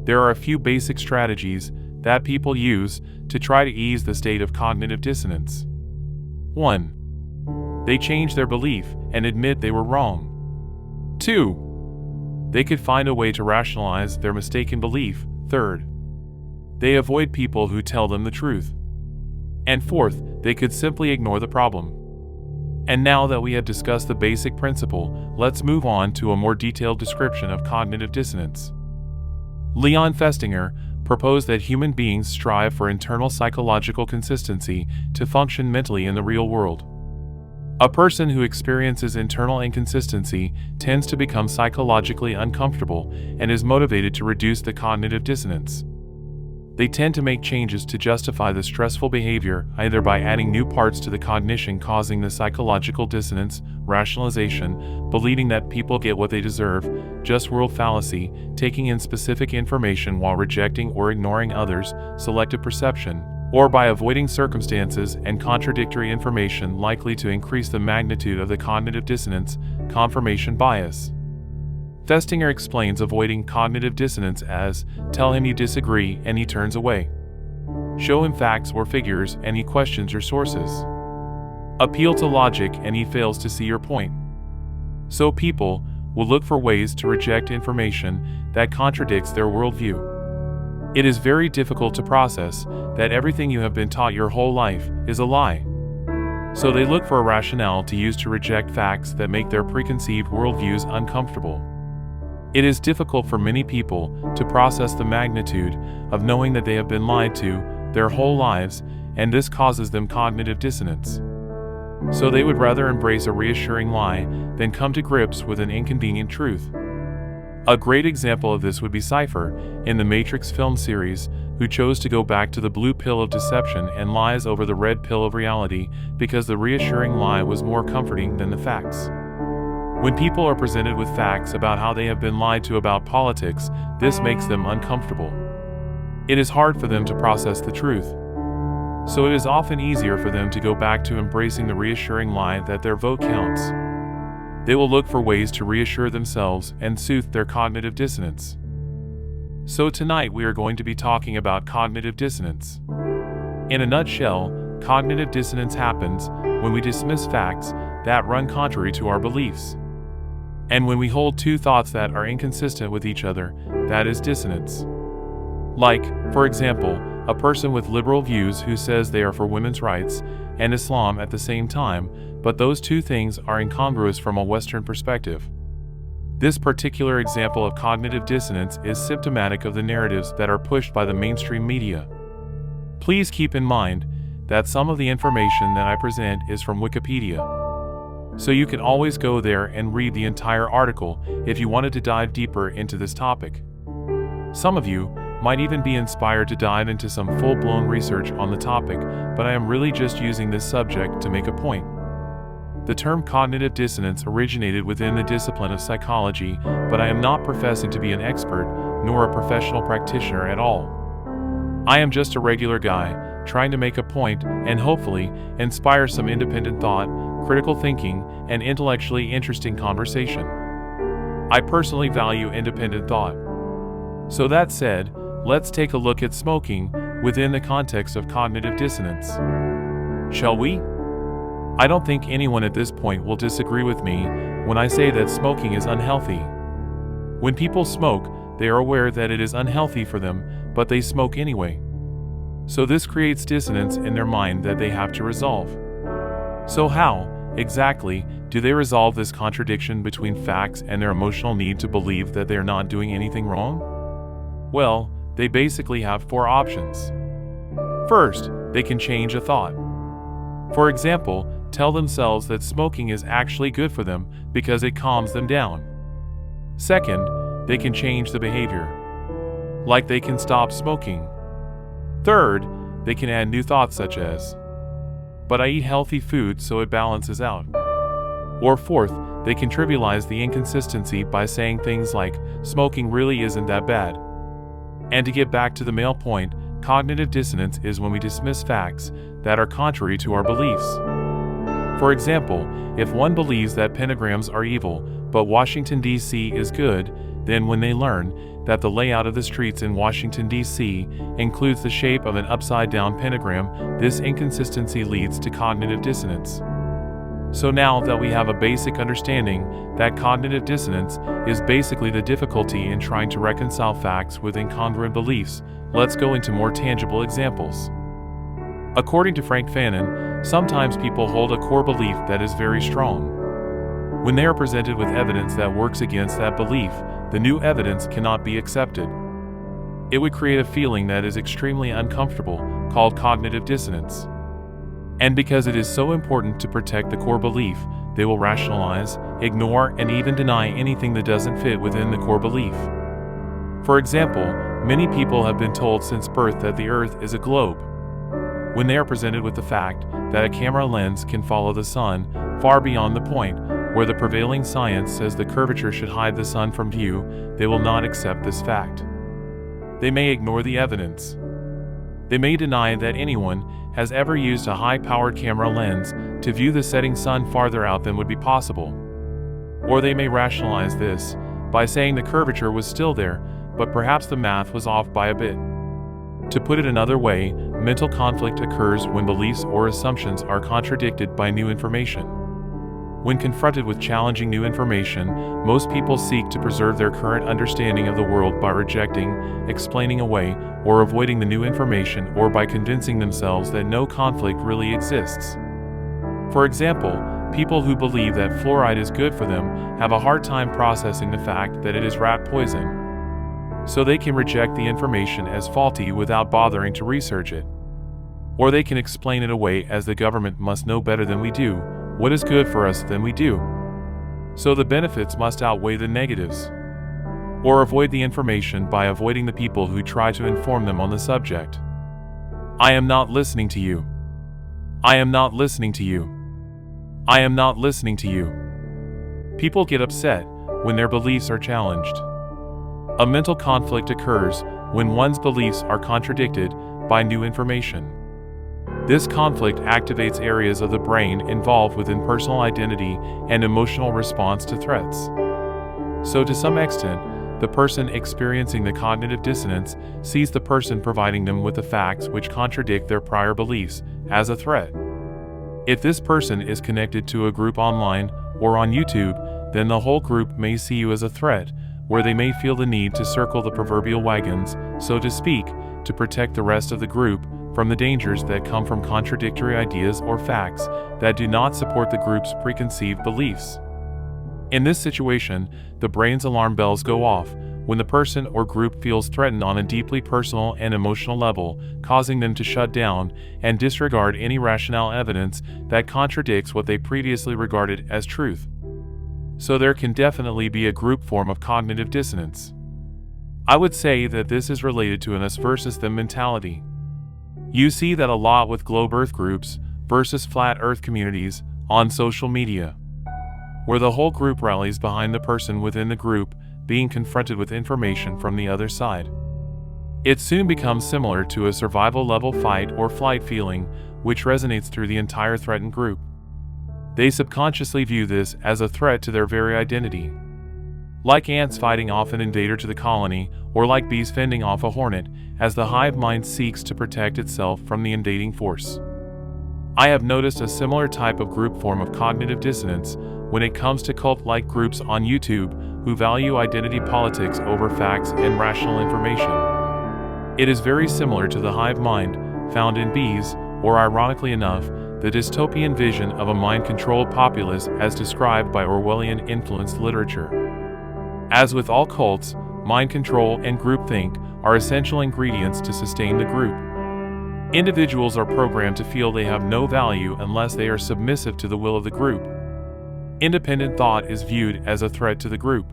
There are a few basic strategies that people use to try to ease the state of cognitive dissonance. 1. They change their belief and admit they were wrong. 2. They could find a way to rationalize their mistaken belief. 3rd. They avoid people who tell them the truth. And 4th, they could simply ignore the problem. And now that we have discussed the basic principle, let's move on to a more detailed description of cognitive dissonance. Leon Festinger proposed that human beings strive for internal psychological consistency to function mentally in the real world. A person who experiences internal inconsistency tends to become psychologically uncomfortable and is motivated to reduce the cognitive dissonance. They tend to make changes to justify the stressful behavior, either by adding new parts to the cognition causing the psychological dissonance, rationalization, believing that people get what they deserve, just world fallacy, taking in specific information while rejecting or ignoring others, selective perception, or by avoiding circumstances and contradictory information likely to increase the magnitude of the cognitive dissonance, confirmation bias. Festinger explains avoiding cognitive dissonance as, tell him you disagree and he turns away. Show him facts or figures and he questions your sources. Appeal to logic and he fails to see your point. So people will look for ways to reject information that contradicts their worldview. It is very difficult to process that everything you have been taught your whole life is a lie. So they look for a rationale to use to reject facts that make their preconceived worldviews uncomfortable. It is difficult for many people to process the magnitude of knowing that they have been lied to their whole lives, and this causes them cognitive dissonance. So they would rather embrace a reassuring lie than come to grips with an inconvenient truth. A great example of this would be Cypher in the Matrix film series, who chose to go back to the blue pill of deception and lies over the red pill of reality because the reassuring lie was more comforting than the facts. When people are presented with facts about how they have been lied to about politics, this makes them uncomfortable. It is hard for them to process the truth. So it is often easier for them to go back to embracing the reassuring lie that their vote counts. They will look for ways to reassure themselves and soothe their cognitive dissonance. So tonight we are going to be talking about cognitive dissonance. In a nutshell, cognitive dissonance happens when we dismiss facts that run contrary to our beliefs. And when we hold two thoughts that are inconsistent with each other, that is dissonance. Like, for example, a person with liberal views who says they are for women's rights and Islam at the same time, but those two things are incongruous from a Western perspective. This particular example of cognitive dissonance is symptomatic of the narratives that are pushed by the mainstream media. Please keep in mind that some of the information that I present is from Wikipedia. So you can always go there and read the entire article if you wanted to dive deeper into this topic. Some of you might even be inspired to dive into some full-blown research on the topic, but I am really just using this subject to make a point. The term cognitive dissonance originated within the discipline of psychology, but I am not professing to be an expert nor a professional practitioner at all. I am just a regular guy trying to make a point and hopefully inspire some independent thought, critical thinking, and intellectually interesting conversation. I personally value independent thought. So that said, let's take a look at smoking within the context of cognitive dissonance. Shall we? I don't think anyone at this point will disagree with me when I say that smoking is unhealthy. When people smoke, they are aware that it is unhealthy for them, but they smoke anyway. So this creates dissonance in their mind that they have to resolve. So how, exactly, do they resolve this contradiction between facts and their emotional need to believe that they are not doing anything wrong? Well, they basically have four options. First, they can change a thought. For example, tell themselves that smoking is actually good for them because it calms them down. Second, they can change the behavior. Like they can stop smoking. Third, they can add new thoughts such as, but I eat healthy food so it balances out. Or fourth, they can trivialize the inconsistency by saying things like, smoking really isn't that bad. And to get back to the main point, cognitive dissonance is when we dismiss facts that are contrary to our beliefs. For example, if one believes that pentagrams are evil, but Washington, D.C. is good, than when they learn that the layout of the streets in Washington, D.C. includes the shape of an upside-down pentagram. This inconsistency leads to cognitive dissonance. So now that we have a basic understanding that cognitive dissonance is basically the difficulty in trying to reconcile facts with incongruent beliefs, let's go into more tangible examples. According to Frank Fanon, sometimes people hold a core belief that is very strong. When they are presented with evidence that works against that belief, the new evidence cannot be accepted. It would create a feeling that is extremely uncomfortable, called cognitive dissonance. And because it is so important to protect the core belief, they will rationalize, ignore, and even deny anything that doesn't fit within the core belief. For example, many people have been told since birth that the Earth is a globe. When they are presented with the fact that a camera lens can follow the sun far beyond the point where the prevailing science says the curvature should hide the sun from view, they will not accept this fact. They may ignore the evidence. They may deny that anyone has ever used a high-powered camera lens to view the setting sun farther out than would be possible. Or they may rationalize this by saying the curvature was still there, but perhaps the math was off by a bit. To put it another way, mental conflict occurs when beliefs or assumptions are contradicted by new information. When confronted with challenging new information, most people seek to preserve their current understanding of the world by rejecting, explaining away, or avoiding the new information, or by convincing themselves that no conflict really exists. For example, people who believe that fluoride is good for them have a hard time processing the fact that it is rat poison. So they can reject the information as faulty without bothering to research it. Or they can explain it away as the government must know better than we do. What is good for us than we do. So the benefits must outweigh the negatives. Or avoid the information by avoiding the people who try to inform them on the subject. I am not listening to you. I am not listening to you. I am not listening to you. People get upset when their beliefs are challenged. A mental conflict occurs when one's beliefs are contradicted by new information. This conflict activates areas of the brain involved within personal identity and emotional response to threats. So to some extent, the person experiencing the cognitive dissonance sees the person providing them with the facts which contradict their prior beliefs as a threat. If this person is connected to a group online or on YouTube, then the whole group may see you as a threat, where they may feel the need to circle the proverbial wagons, so to speak, to protect the rest of the group from the dangers that come from contradictory ideas or facts that do not support the group's preconceived beliefs. In this situation, the brain's alarm bells go off when the person or group feels threatened on a deeply personal and emotional level, causing them to shut down and disregard any rational evidence that contradicts what they previously regarded as truth. So there can definitely be a group form of cognitive dissonance. I would say that this is related to an us versus them mentality. You see that a lot with globe Earth groups versus flat Earth communities on social media, where the whole group rallies behind the person within the group being confronted with information from the other side. It soon becomes similar to a survival-level fight or flight feeling, which resonates through the entire threatened group. They subconsciously view this as a threat to their very identity. Like ants fighting off an invader to the colony, or like bees fending off a hornet, as the hive mind seeks to protect itself from the invading force. I have noticed a similar type of group form of cognitive dissonance when it comes to cult-like groups on YouTube who value identity politics over facts and rational information. It is very similar to the hive mind found in bees, or ironically enough, the dystopian vision of a mind-controlled populace as described by Orwellian-influenced literature. As with all cults, mind control and groupthink are essential ingredients to sustain the group. Individuals are programmed to feel they have no value unless they are submissive to the will of the group. Independent thought is viewed as a threat to the group.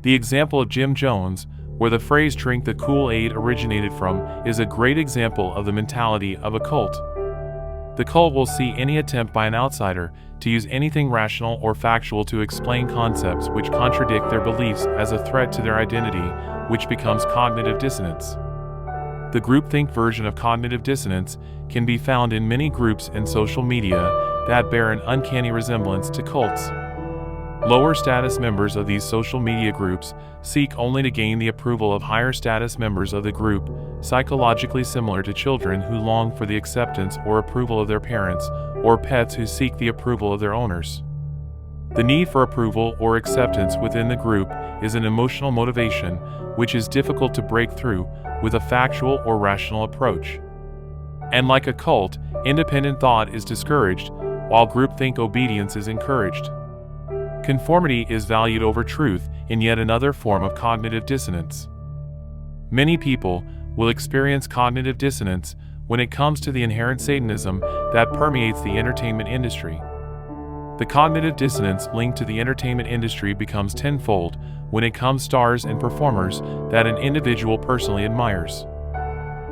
The example of Jim Jones, where the phrase "drink the Kool-Aid" originated from, is a great example of the mentality of a cult. The cult will see any attempt by an outsider to use anything rational or factual to explain concepts which contradict their beliefs as a threat to their identity, which becomes cognitive dissonance. The groupthink version of cognitive dissonance can be found in many groups in social media that bear an uncanny resemblance to cults. Lower status members of these social media groups seek only to gain the approval of higher status members of the group, psychologically similar to children who long for the acceptance or approval of their parents, or pets who seek the approval of their owners. The need for approval or acceptance within the group is an emotional motivation which is difficult to break through with a factual or rational approach. And like a cult, independent thought is discouraged, while groupthink obedience is encouraged. Conformity is valued over truth in yet another form of cognitive dissonance. Many people will experience cognitive dissonance when it comes to the inherent Satanism that permeates the entertainment industry. The cognitive dissonance linked to the entertainment industry becomes tenfold when it comes to stars and performers that an individual personally admires.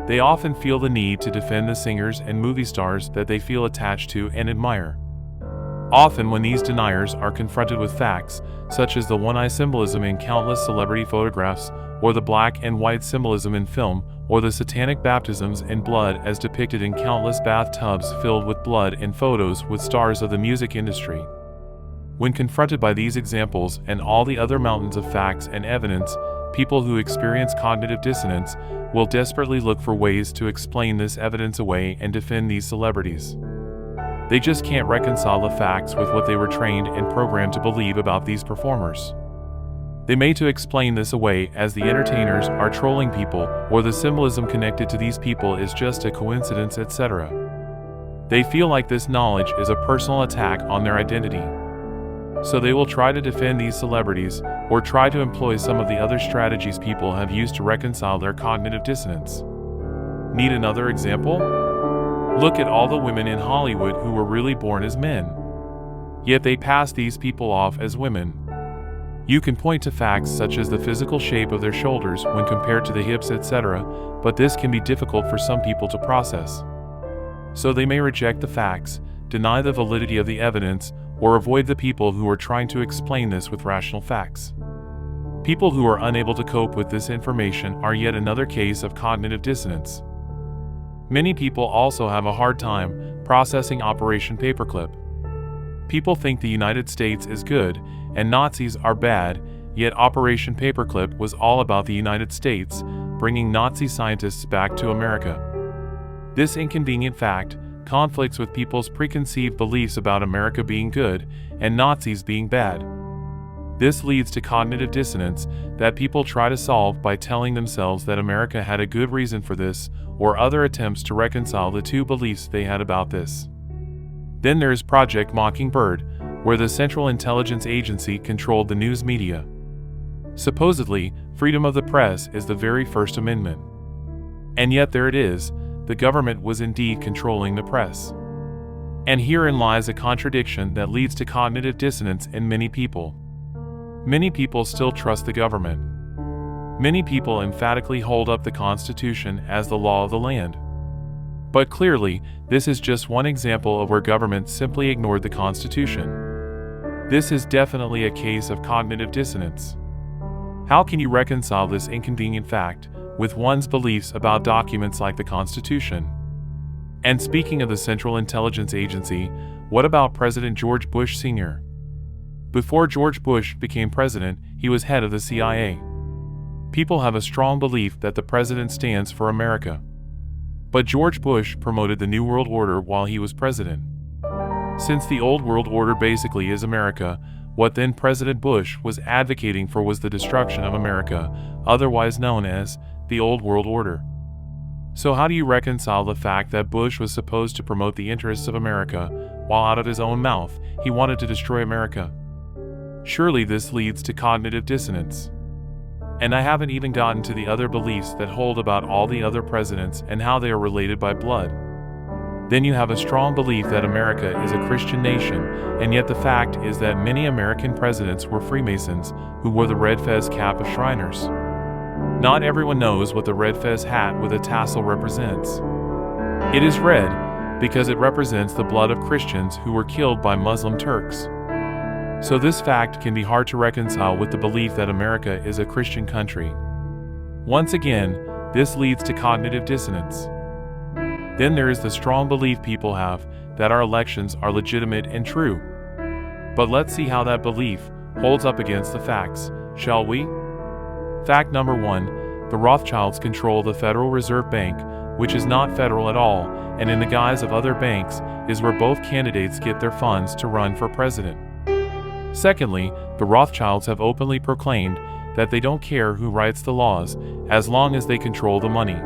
They often feel the need to defend the singers and movie stars that they feel attached to and admire. Often when these deniers are confronted with facts, such as the one-eye symbolism in countless celebrity photographs, or the black and white symbolism in film, or the satanic baptisms in blood as depicted in countless bathtubs filled with blood and photos with stars of the music industry. When confronted by these examples and all the other mountains of facts and evidence, people who experience cognitive dissonance will desperately look for ways to explain this evidence away and defend these celebrities. They just can't reconcile the facts with what they were trained and programmed to believe about these performers. They may to explain this away as the entertainers are trolling people, or the symbolism connected to these people is just a coincidence, etc. They feel like this knowledge is a personal attack on their identity. So they will try to defend these celebrities, or try to employ some of the other strategies people have used to reconcile their cognitive dissonance. Need another example? Look at all the women in Hollywood who were really born as men. Yet they pass these people off as women. You can point to facts such as the physical shape of their shoulders when compared to the hips, etc., but this can be difficult for some people to process. So they may reject the facts, deny the validity of the evidence, or avoid the people who are trying to explain this with rational facts. People who are unable to cope with this information are yet another case of cognitive dissonance. Many people also have a hard time processing Operation Paperclip. People think the United States is good and Nazis are bad, yet Operation Paperclip was all about the United States, bringing Nazi scientists back to America. This inconvenient fact conflicts with people's preconceived beliefs about America being good and Nazis being bad. This leads to cognitive dissonance that people try to solve by telling themselves that America had a good reason for this, or other attempts to reconcile the two beliefs they had about this. Then there's Project Mockingbird, where the Central Intelligence Agency controlled the news media. Supposedly, freedom of the press is the very First Amendment. And yet there it is, the government was indeed controlling the press. And herein lies a contradiction that leads to cognitive dissonance in many people. Many people still trust the government. Many people emphatically hold up the Constitution as the law of the land. But clearly, this is just one example of where government simply ignored the Constitution. This is definitely a case of cognitive dissonance. How can you reconcile this inconvenient fact with one's beliefs about documents like the Constitution? And speaking of the Central Intelligence Agency, what about President George Bush Sr.? Before George Bush became president, he was head of the CIA. People have a strong belief that the president stands for America. But George Bush promoted the New World Order while he was president. Since the Old World Order basically is America, what then President Bush was advocating for was the destruction of America, otherwise known as the Old World Order. So how do you reconcile the fact that Bush was supposed to promote the interests of America, while out of his own mouth, he wanted to destroy America? Surely this leads to cognitive dissonance. And I haven't even gotten to the other beliefs that hold about all the other presidents and how they are related by blood. Then you have a strong belief that America is a Christian nation, and yet the fact is that many American presidents were Freemasons who wore the red fez cap of Shriners. Not everyone knows what the red fez hat with a tassel represents. It is red because it represents the blood of Christians who were killed by Muslim Turks. So this fact can be hard to reconcile with the belief that America is a Christian country. Once again, this leads to cognitive dissonance. Then there is the strong belief people have that our elections are legitimate and true. But let's see how that belief, holds up against the facts, shall we? Fact number 1. The Rothschilds control the Federal Reserve Bank, which is not federal at all, and in the guise of other banks, is where both candidates get their funds to run for president. Secondly, the Rothschilds have openly proclaimed that they don't care who writes the laws, as long as they control the money.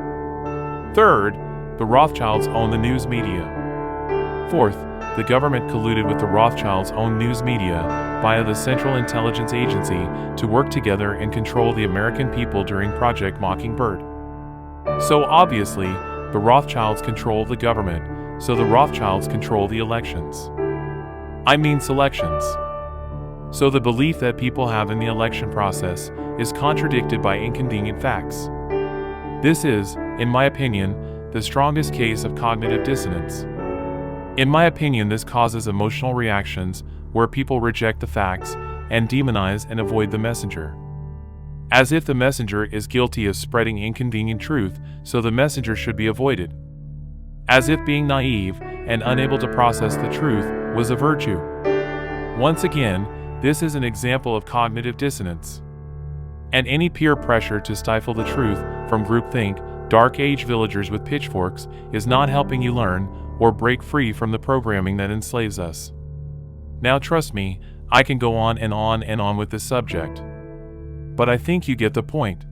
Third, the Rothschilds own the news media. Fourth, the government colluded with the Rothschilds' own news media via the Central Intelligence Agency to work together and control the American people during Project Mockingbird. So obviously, the Rothschilds control the government, so the Rothschilds control the elections. I mean selections. So the belief that people have in the election process is contradicted by inconvenient facts. This is, in my opinion, the strongest case of cognitive dissonance. In my opinion, this causes emotional reactions where people reject the facts and demonize and avoid the messenger. As if the messenger is guilty of spreading inconvenient truth, so the messenger should be avoided. As if being naive and unable to process the truth was a virtue. Once again, this is an example of cognitive dissonance. And any peer pressure to stifle the truth from groupthink, dark age villagers with pitchforks is not helping you learn or break free from the programming that enslaves us. Now trust me, I can go on and on and on with this subject. But I think you get the point.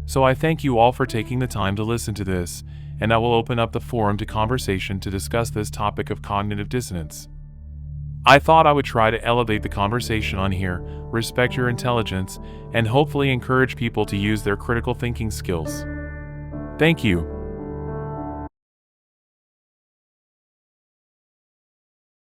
So I thank you all for taking the time to listen to this, and I will open up the forum to conversation to discuss this topic of cognitive dissonance. I thought I would try to elevate the conversation on here, respect your intelligence, and hopefully encourage people to use their critical thinking skills. Thank you.